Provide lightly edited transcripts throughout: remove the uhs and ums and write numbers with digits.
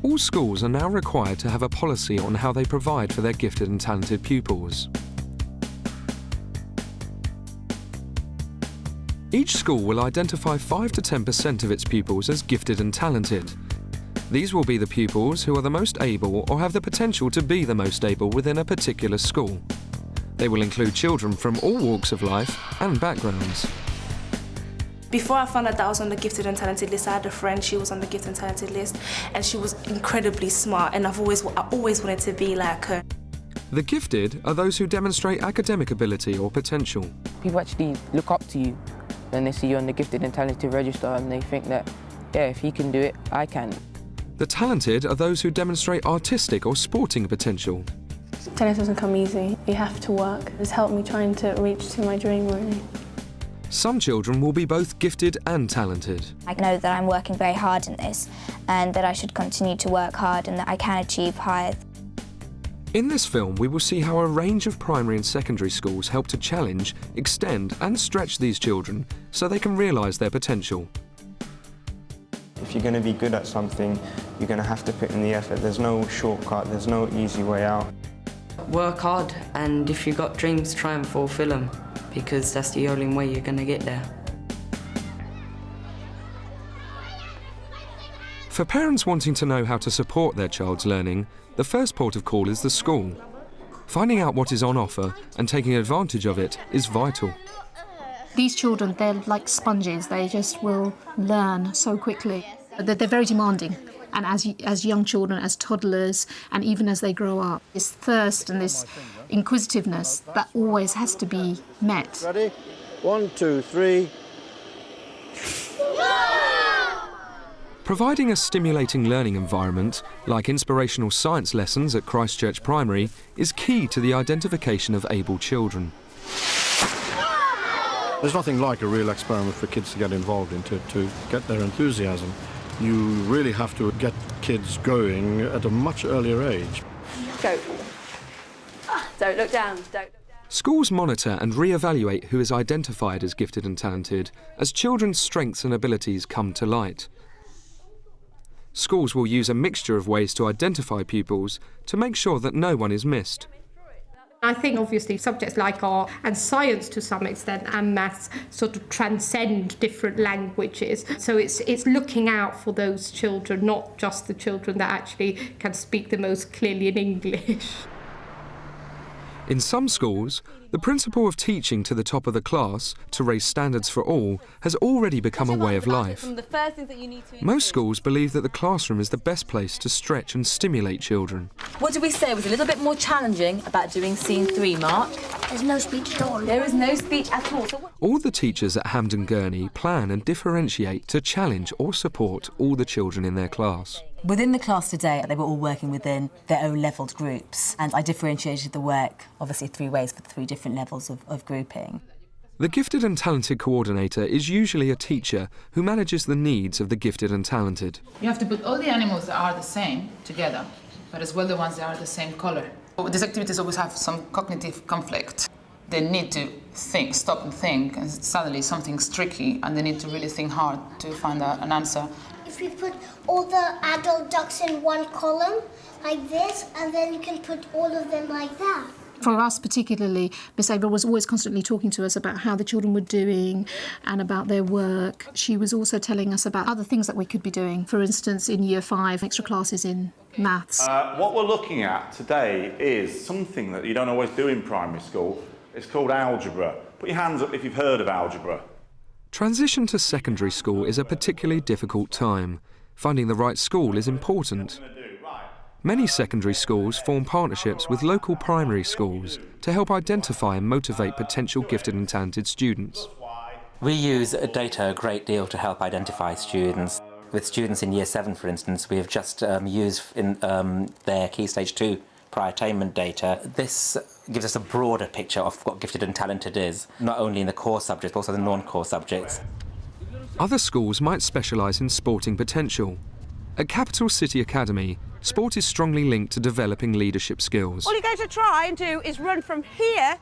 All schools are now required to have a policy on how they provide for their gifted and talented pupils. Each school will identify 5 to 10% of its pupils as gifted and talented. These will be the pupils who are the most able or have the potential to be the most able within a particular school. They will include children from all walks of life and backgrounds. Before I found out that I was on the gifted and talented list, I had a friend, she was on the gifted and talented list, and she was incredibly smart, and I always wanted to be like her. The gifted are those who demonstrate academic ability or potential. People actually look up to you when they see you on the gifted and talented register, and they think that, yeah, if he can do it, I can. The talented are those who demonstrate artistic or sporting potential. Tennis doesn't come easy. You have to work. It's helped me trying to reach to my dream, really. Some children will be both gifted and talented. I know that I'm working very hard in this and that I should continue to work hard and that I can achieve higher. In this film, we will see how a range of primary and secondary schools help to challenge, extend and stretch these children so they can realise their potential. If you're going to be good at something, you're going to have to put in the effort. There's no shortcut, there's no easy way out. Work hard, and if you've got dreams, try and fulfill them, because that's the only way you're going to get there. For parents wanting to know how to support their child's learning, the first port of call is the school. Finding out what is on offer and taking advantage of it is vital. These children, they're like sponges. They just will learn so quickly. They're very demanding. And as young children, as toddlers, and even as they grow up, this thirst and this inquisitiveness, that always has to be met. Ready? 1, 2, 3. Providing a stimulating learning environment, like inspirational science lessons at Christchurch Primary, is key to the identification of able children. There's nothing like a real experiment for kids to get involved in, to get their enthusiasm. You really have to get kids going at a much earlier age. Go. Don't look down. Don't look down. Schools monitor and re-evaluate who is identified as gifted and talented as children's strengths and abilities come to light. Schools will use a mixture of ways to identify pupils to make sure that no one is missed. I think obviously subjects like art and science to some extent and maths sort of transcend different languages. So it's looking out for those children, not just the children that actually can speak the most clearly in English. In some schools, the principle of teaching to the top of the class to raise standards for all has already become a way of life. Most schools believe that the classroom is the best place to stretch and stimulate children. What did we say was a little bit more challenging about doing scene 3, Mark? There's no speech at all. There is no speech at all. All the teachers at Hampden Gurney plan and differentiate to challenge or support all the children in their class. Within the class today, they were all working within their own levelled groups, and I differentiated the work, obviously 3 ways for the 3 different levels of grouping. The gifted and talented coordinator is usually a teacher who manages the needs of the gifted and talented. You have to put all the animals that are the same together, but as well the ones that are the same colour. These activities always have some cognitive conflict. They need to think, stop and think, and suddenly something's tricky, and they need to really think hard to find an answer. If you put all the adult ducks in one column, like this, and then you can put all of them like that. For us particularly, Miss Ava was always constantly talking to us about how the children were doing and about their work. She was also telling us about other things that we could be doing. For instance, in Year 5, extra classes in maths. What we're looking at today is something that you don't always do in primary school. It's called algebra. Put your hands up if you've heard of algebra. Transition to secondary school is a particularly difficult time. Finding the right school is important. Many secondary schools form partnerships with local primary schools to help identify and motivate potential gifted and talented students. We use data a great deal to help identify students. With students in Year 7, for instance, we have just used in their Key Stage 2 prior attainment data. This gives us a broader picture of what gifted and talented is, not only in the core subjects, but also the non-core subjects. Other schools might specialise in sporting potential. At Capital City Academy, sport is strongly linked to developing leadership skills. All you're going to try and do is run from here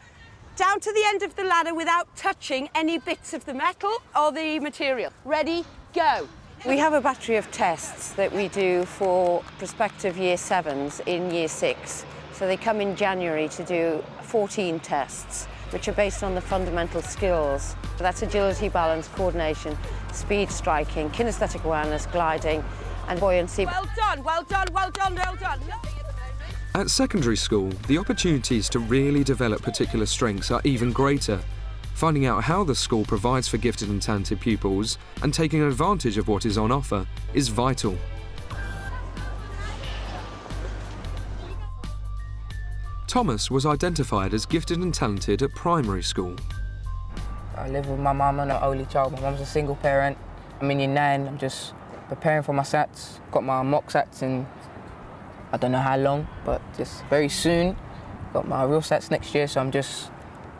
down to the end of the ladder without touching any bits of the metal or the material. Ready, go. We have a battery of tests that we do for prospective Year 7s in Year 6. So they come in January to do 14 tests, which are based on the fundamental skills. So that's agility, balance, coordination, speed striking, kinesthetic awareness, gliding, and buoyancy. Well done, well done, well done, well done. At secondary school, the opportunities to really develop particular strengths are even greater. Finding out how the school provides for gifted and talented pupils and taking advantage of what is on offer is vital. Thomas was identified as gifted and talented at primary school. I live with my mum and an only child. My mum's a single parent. I'm in year 9. I'm just preparing for my SATs. Got my mock SATs in, I don't know how long, but just very soon. Got my real SATs next year, so I'm just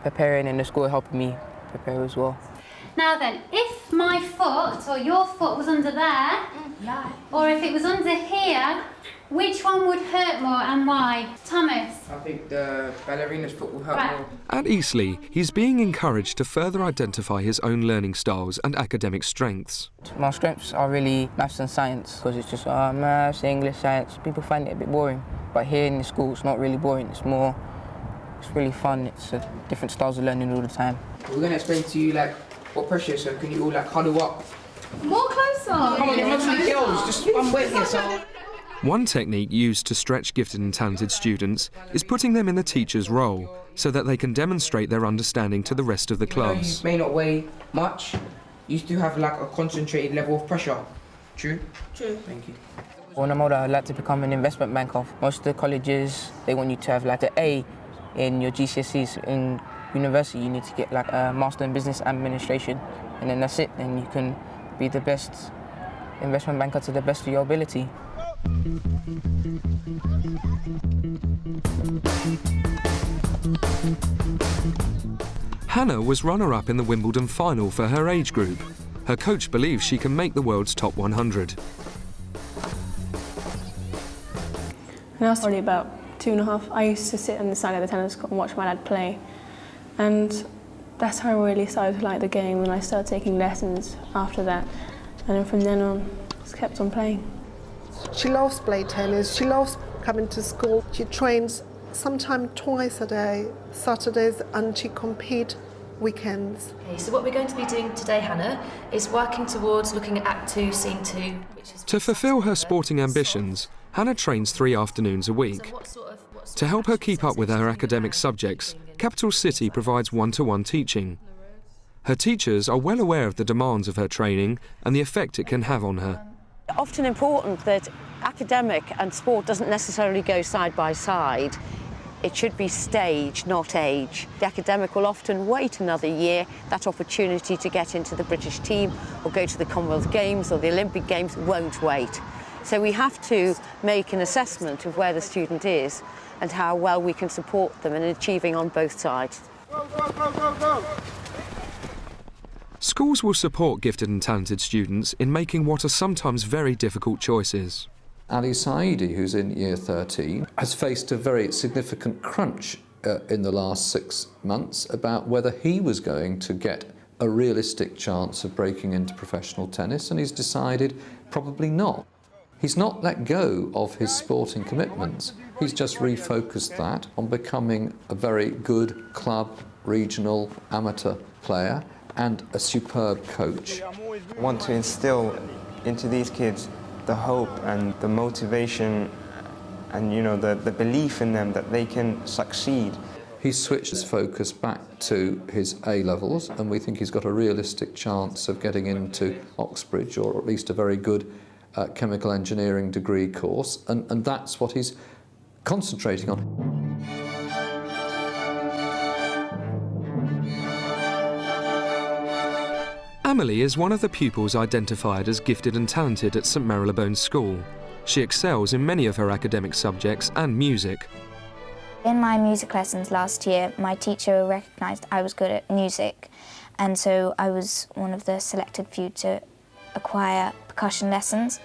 preparing, and the school helping me prepare as well. Now then, if my foot or your foot was under there, or if it was under here, which one would hurt more and why? Thomas? I think the ballerina's foot will hurt more. At Eastleigh, he's being encouraged to further identify his own learning styles and academic strengths. My strengths are really maths and science, because it's just maths, English, science. People find it a bit boring, but here in the school it's not really boring. It's really fun. It's different styles of learning all the time. We're going to explain to you what pressure is, so can you all huddle up? More closer. Come on, you're mostly girls. Just one way here, so. One technique used to stretch gifted and talented students is putting them in the teacher's role so that they can demonstrate their understanding to the rest of the class. You may not weigh much. You still have a concentrated level of pressure. True? True. Thank you. When I'm older, I'd like to become an investment banker. Most of the colleges, they want you to have an A in your GCSEs. In university, you need to get a Master in Business Administration, and then that's it. Then you can be the best investment banker to the best of your ability. Hannah was runner-up in the Wimbledon final for her age group. Her coach believes she can make the world's top 100. When I was probably about 2.5, I used to sit on the side of the tennis court and watch my dad play. And that's how I really started to like the game, and I started taking lessons after that. And then from then on, just kept on playing. She loves play tennis. She loves coming to school. She trains sometimes twice a day, Saturdays, and she competes weekends. Okay, so what we're going to be doing today, Hannah, is working towards looking at Act 2, Scene 2. To fulfil her sporting ambitions, Hannah trains 3 afternoons a week. To help her keep up with her academic subjects, Capital City provides one-to-one teaching. Her teachers are well aware of the demands of her training and the effect it can have on her. Often important that academic and sport doesn't necessarily go side by side. It should be stage, not age. The academic will often wait another year. That opportunity to get into the British team or go to the Commonwealth Games or the Olympic Games won't wait. So we have to make an assessment of where the student is and how well we can support them in achieving on both sides. Go, go, go, go, go. Schools will support gifted and talented students in making what are sometimes very difficult choices. Ali Saidi, who's in Year 13, has faced a very significant crunch in the last 6 months about whether he was going to get a realistic chance of breaking into professional tennis, and he's decided probably not. He's not let go of his sporting commitments. He's just refocused that on becoming a very good club, regional, amateur player and a superb coach. I want to instill into these kids the hope and the motivation and, the belief in them that they can succeed. He's switched his focus back to his A-levels, and we think he's got a realistic chance of getting into Oxbridge, or at least a very good chemical engineering degree course, and that's what he's concentrating on. Emily is one of the pupils identified as gifted and talented at St Marylebone School. She excels in many of her academic subjects and music. In my music lessons last year, my teacher recognised I was good at music, and so I was one of the selected few to acquire percussion lessons.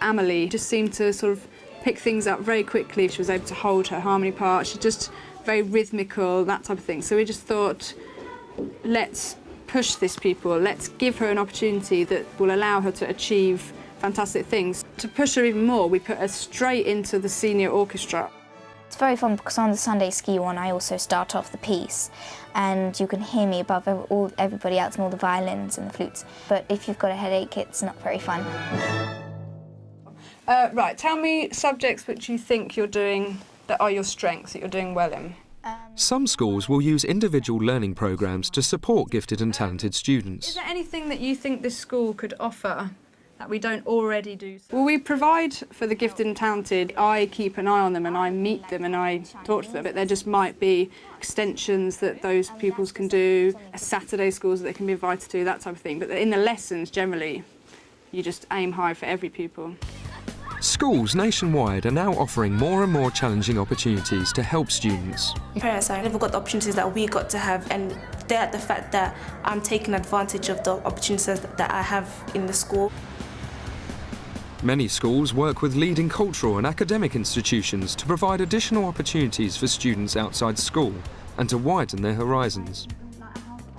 Emily just seemed to sort of pick things up very quickly. She was able to hold her harmony part. She's just very rhythmical, that type of thing. So we just thought, let's push this pupil. Let's give her an opportunity that will allow her to achieve fantastic things. To push her even more, we put her straight into the senior orchestra. It's very fun because on the Sunday ski one I also start off the piece and you can hear me above everybody else and all the violins and the flutes. But if you've got a headache, it's not very fun. Right, tell me subjects which you think you're doing that are your strengths, that you're doing well in. Some schools will use individual learning programmes to support gifted and talented students. Is there anything that you think this school could offer that we don't already do? Well, we provide for the gifted and talented. I keep an eye on them and I meet them and I talk to them, but there just might be extensions that those pupils can do, Saturday schools that they can be invited to, that type of thing. But in the lessons, generally, you just aim high for every pupil. Schools nationwide are now offering more and more challenging opportunities to help students. Parents have never got the opportunities that we got to have, and they're at the fact that I'm taking advantage of the opportunities that I have in the school. Many schools work with leading cultural and academic institutions to provide additional opportunities for students outside school and to widen their horizons.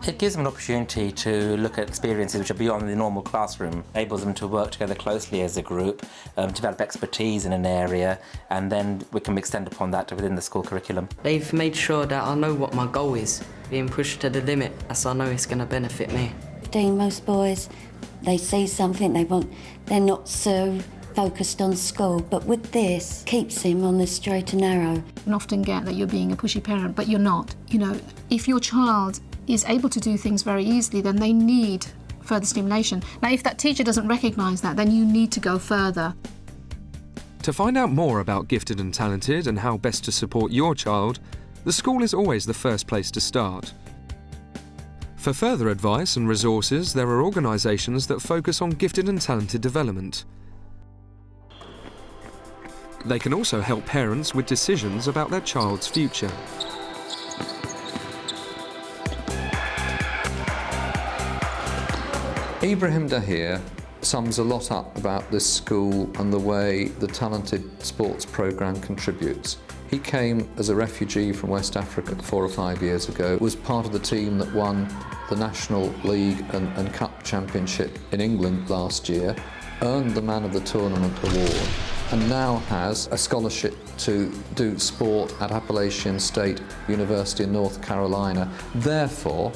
It gives them an opportunity to look at experiences which are beyond the normal classroom, enables them to work together closely as a group, develop expertise in an area, and then we can extend upon that within the school curriculum. They've made sure that I know what my goal is, being pushed to the limit, as I know it's going to benefit me. Most boys, they see something they want, they're not so focused on school, but with this, keeps him on the straight and narrow. You often get that you're being a pushy parent, but you're not. You know, if your child is able to do things very easily, then they need further stimulation. Now, if that teacher doesn't recognise that, then you need to go further. To find out more about gifted and talented and how best to support your child, the school is always the first place to start. For further advice and resources, there are organisations that focus on gifted and talented development. They can also help parents with decisions about their child's future. Ibrahim Dahir sums a lot up about this school and the way the talented sports programme contributes. He came as a refugee from West Africa 4 or 5 years ago, was part of the team that won the National League and Cup Championship in England last year, earned the Man of the Tournament award, and now has a scholarship to do sport at Appalachian State University in North Carolina. Therefore,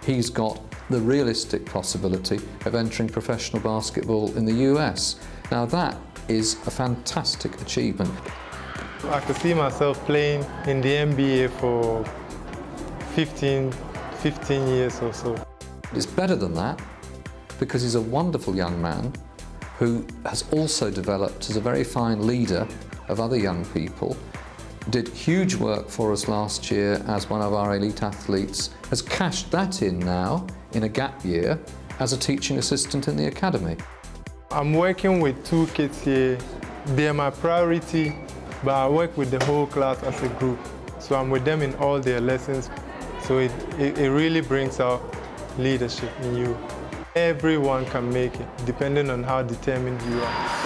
he's got the realistic possibility of entering professional basketball in the US. Now that is a fantastic achievement. I could see myself playing in the NBA for 15 years or so. It's better than that because he's a wonderful young man who has also developed as a very fine leader of other young people, did huge work for us last year as one of our elite athletes, has cashed that in now in a gap year as a teaching assistant in the academy. I'm working with 2 kids here. They're my priority, but I work with the whole class as a group. So I'm with them in all their lessons. So it really brings out leadership in you. Everyone can make it, depending on how determined you are.